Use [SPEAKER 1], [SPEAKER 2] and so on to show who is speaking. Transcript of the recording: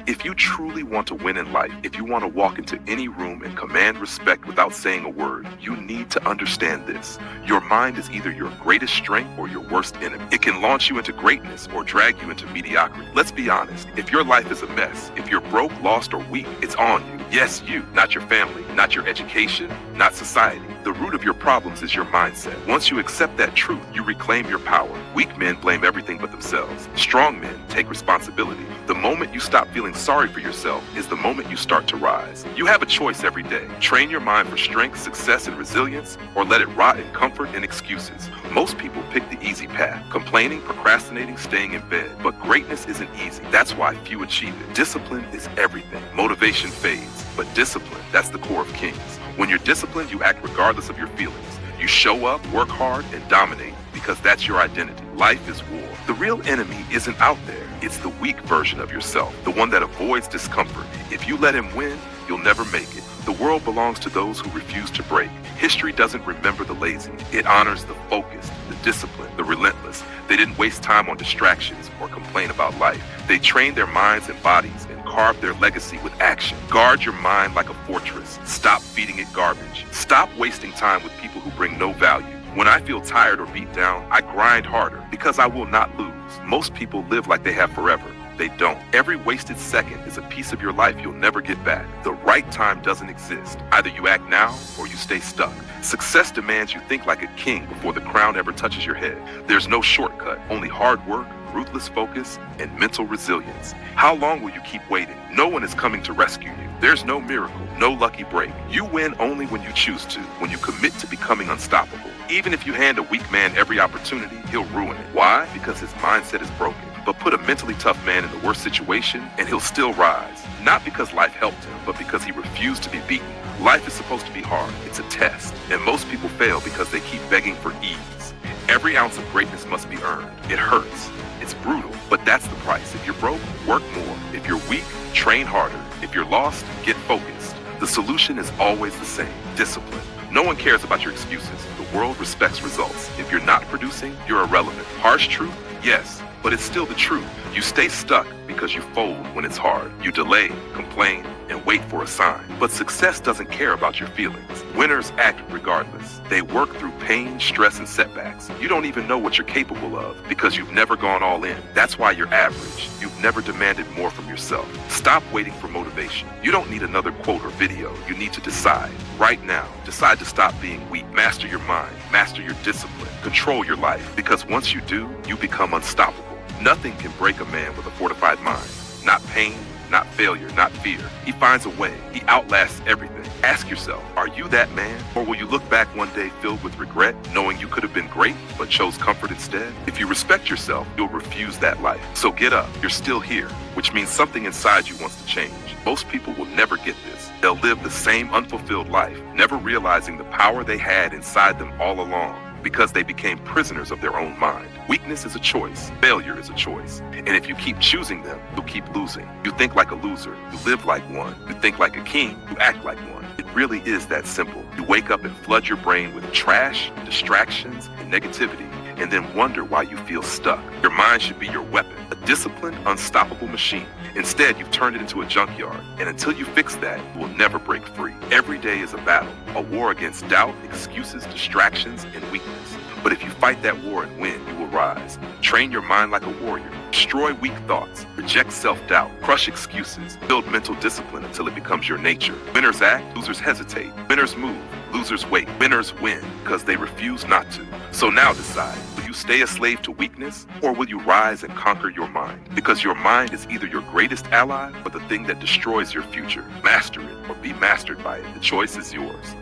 [SPEAKER 1] If you truly want to win in life, if you want to walk into any room and command respect without saying a word, you need to understand this. Your mind is either your greatest strength or your worst enemy. It can launch you into greatness or drag you into mediocrity. Let's be honest. If your life is a mess, if you're broke, lost, or weak, it's on you. Yes, you, not your family, not your education, not society. The root of your problems is your mindset. Once you accept that truth, you reclaim your power. Weak men blame everything but themselves. Strong men take responsibility. The moment you stop feeling sorry for yourself is the moment you start to rise. You have a choice every day. Train your mind for strength, success, and resilience, or let it rot in comfort and excuses. Most people pick the easy path, complaining, procrastinating, staying in bed. But greatness isn't easy. That's why few achieve it. Discipline is everything. Motivation fades, but discipline, that's the core of kings. When you're disciplined, you act regardless of your feelings. You show up, work hard, and dominate because that's your identity. Life is war. The real enemy isn't out there. It's the weak version of yourself, the one that avoids discomfort. If you let him win, you'll never make it. The world belongs to those who refuse to break. History doesn't remember the lazy. It honors the focused, the disciplined, the relentless. They didn't waste time on distractions or complain about life. They trained their minds and bodies and carved their legacy with action. Guard your mind like a fortress. Stop feeding it garbage. Stop wasting time with people who bring no value. When I feel tired or beat down, I grind harder because I will not lose. Most people live like they have forever. They don't. Every wasted second is a piece of your life you'll never get back. The right time doesn't exist. Either you act now or you stay stuck. Success demands you think like a king before the crown ever touches your head. There's no shortcut, only hard work, ruthless focus, and mental resilience. How long will you keep waiting? No one is coming to rescue you. There's no miracle, no lucky break. You win only when you choose to, when you commit to becoming unstoppable. Even if you hand a weak man every opportunity, he'll ruin it. Why? Because his mindset is broken. But put a mentally tough man in the worst situation, and he'll still rise. Not because life helped him, but because he refused to be beaten. Life is supposed to be hard. It's a test. And most people fail because they keep begging for ease. Every ounce of greatness must be earned. It hurts. It's brutal, but that's the price. If you're broke, work more. If you're weak, train harder. If you're lost, get focused. The solution is always the same: discipline. No one cares about your excuses. The world respects results. If you're not producing, you're irrelevant. Harsh truth? Yes, but it's still the truth. You stay stuck because you fold when it's hard. You delay, complain, and wait for a sign. But success doesn't care about your feelings. Winners act regardless. They work through pain, stress, and setbacks. You don't even know what you're capable of because you've never gone all in. That's why you're average. You've never demanded more from yourself. Stop waiting for motivation. You don't need another quote or video. You need to decide right now. Decide to stop being weak. Master your mind. Master your discipline. Control your life. Because once you do, you become unstoppable. Nothing can break a man with a fortified mind. Not pain, not failure, not fear. He finds a way. He outlasts everything. Ask yourself, are you that man? Or will you look back one day filled with regret, knowing you could have been great, but chose comfort instead? If you respect yourself, you'll refuse that life. So get up. You're still here, which means something inside you wants to change. Most people will never get this. They'll live the same unfulfilled life, never realizing the power they had inside them all along, because they became prisoners of their own mind. Weakness is a choice. Failure is a choice. And if you keep choosing them, you'll keep losing. You think like a loser. You live like one. You think like a king. You act like one. It really is that simple. You wake up and flood your brain with trash, distractions, and negativity, and then wonder why you feel stuck. Your mind should be your weapon, a disciplined, unstoppable machine. Instead, you've turned it into a junkyard. And until you fix that, you will never break free. Every day is a battle, a war against doubt, excuses, distractions, and weakness. But if you fight that war and win, you will rise. Train your mind like a warrior. Destroy weak thoughts. Reject self-doubt. Crush excuses. Build mental discipline until it becomes your nature. Winners act, losers hesitate. Winners move, losers wait. Winners win because they refuse not to. So now decide. Will you stay a slave to weakness, or will you rise and conquer your mind? Because your mind is either your greatest ally or the thing that destroys your future. Master it or be mastered by it. The choice is yours.